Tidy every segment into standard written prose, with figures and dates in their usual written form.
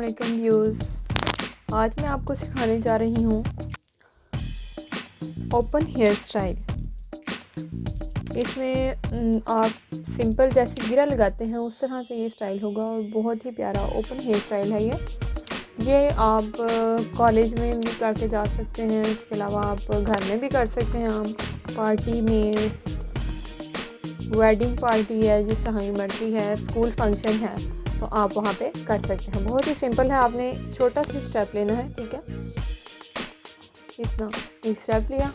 वालेकुम व्यूज़। आज मैं आपको सिखाने जा रही हूँ ओपन हेयर स्टाइल। इसमें आप सिंपल जैसे गिरा लगाते हैं उस तरह से ये स्टाइल होगा और बहुत ही प्यारा ओपन हेयर स्टाइल है ये आप कॉलेज में भी करके जा सकते हैं। इसके अलावा आप घर में भी कर सकते हैं। आप पार्टी में, वेडिंग पार्टी है, जिस तरह की मर्जी है, स्कूल फंक्शन है, तो आप वहाँ पे कर सकते हैं। बहुत ही सिंपल है। आपने छोटा सा स्टेप लेना है, ठीक है, इतना एक स्टेप लिया।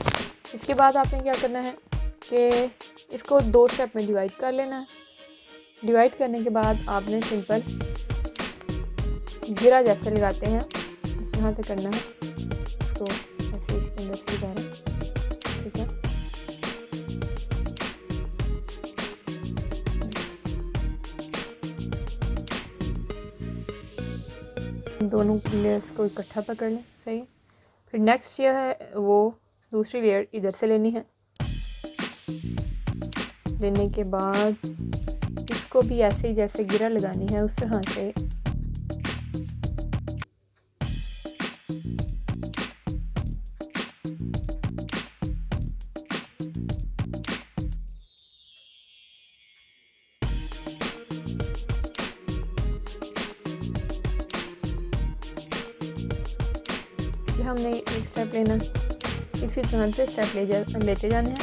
इसके बाद आपने क्या करना है कि इसको 2 स्टेप में डिवाइड कर लेना है। डिवाइड करने के बाद आपने सिंपल गिरा जैसे लगाते हैं इस तरह से करना है। इसको ऐसे इसके अंदर से लगाना, ठीक है। दोनों लेयर्स को इकट्ठा पकड़ लें, सही। फिर नेक्स्ट ये है वो दूसरी लेयर इधर से लेनी है। लेने के बाद इसको भी ऐसे ही जैसे गिरा लगानी है उस तरह से। हमने एक स्टेप लेना, इसी तरह से स्टेप लेते जाने हैं।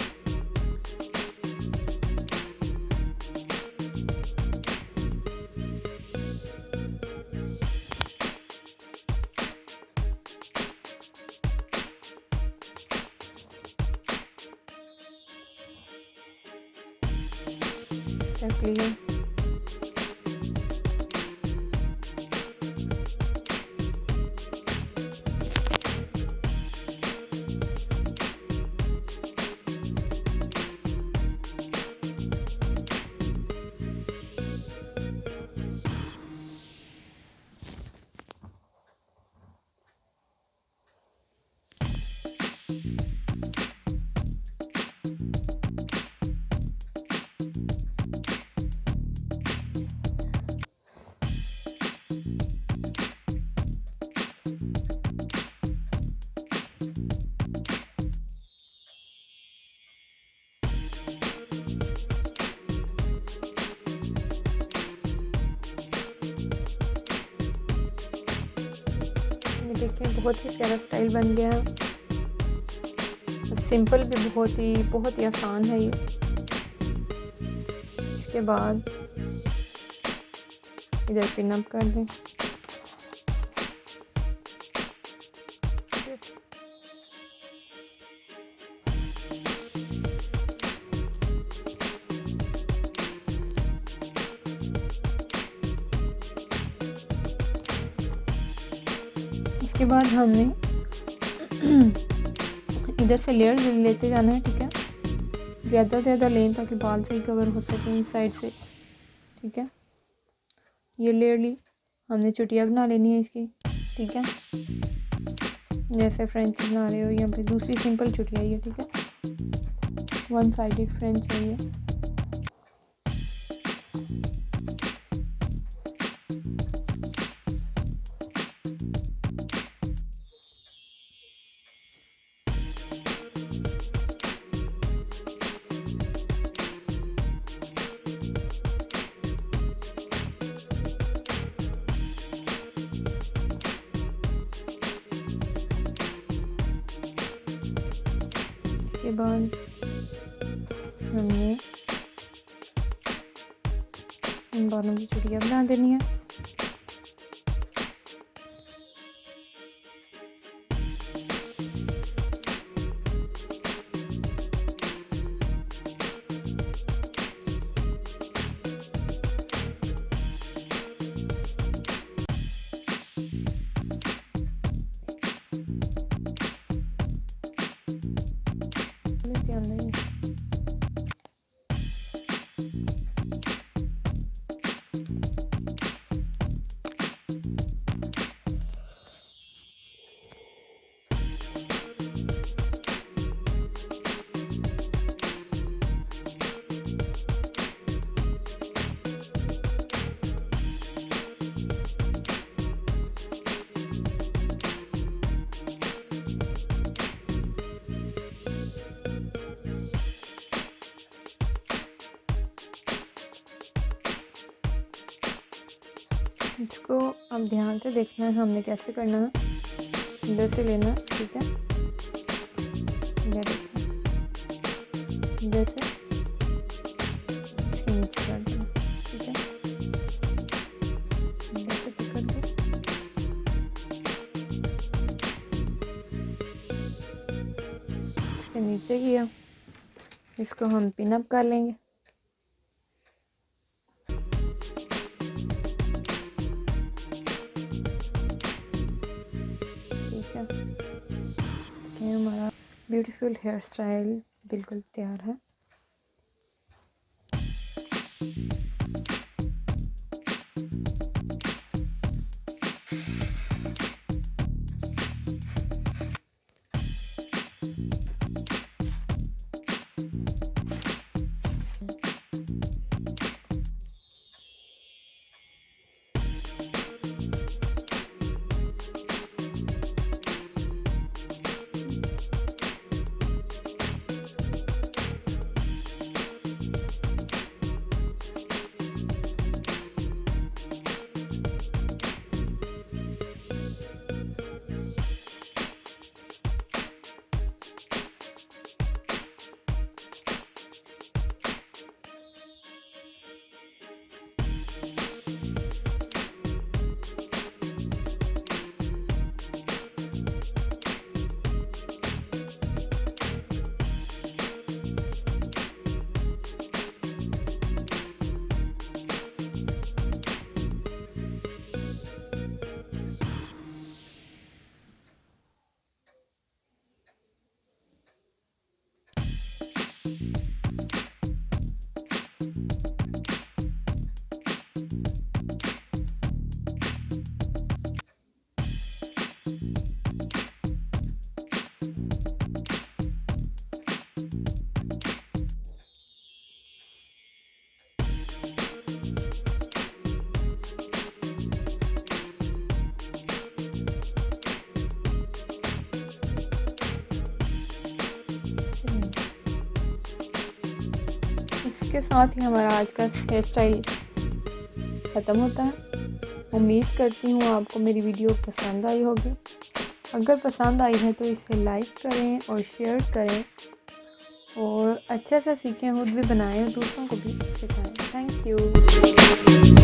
स्टेप लिए, देखिए बहुत ही प्यारा स्टाइल बन गया है। सिंपल भी बहुत ही आसान है ये। इसके बाद इधर पिन अप कर दें। इसके बाद हमने इधर से लेयर लेते जाना है, ठीक है। ज़्यादा से ज़्यादा लें ताकि बाल सही कवर हो सके इस साइड से, ठीक है। ये लेयर ली, हमने चुटिया बना लेनी है इसकी, ठीक है। जैसे फ्रेंच बना रहे हो, यहाँ पे दूसरी सिंपल चुटिया ये, ठीक है। 1 साइडेड फ्रेंच है ये। के बाद हमने इन बालों की चुटिया बना देनी है। इसको अब ध्यान से देखना है हमने कैसे करना है। इधर से लेना, ठीक है, ये देखिए, इधर से इसके नीचे कर देना, ठीक है, इधर से पकड़ दो, इसके नीचे किया, इसको हम पिन अप कर लेंगे। देखिए हमारा ब्यूटीफुल हेयर स्टाइल बिल्कुल तैयार है। इसके साथ ही हमारा आज का हेयर स्टाइल ख़त्म होता है। उम्मीद करती हूँ आपको मेरी वीडियो पसंद आई होगी। अगर पसंद आई है तो इसे लाइक करें और शेयर करें और अच्छा सा सीखें, खुद भी बनाएं और दूसरों को भी सिखाएं। Thank you.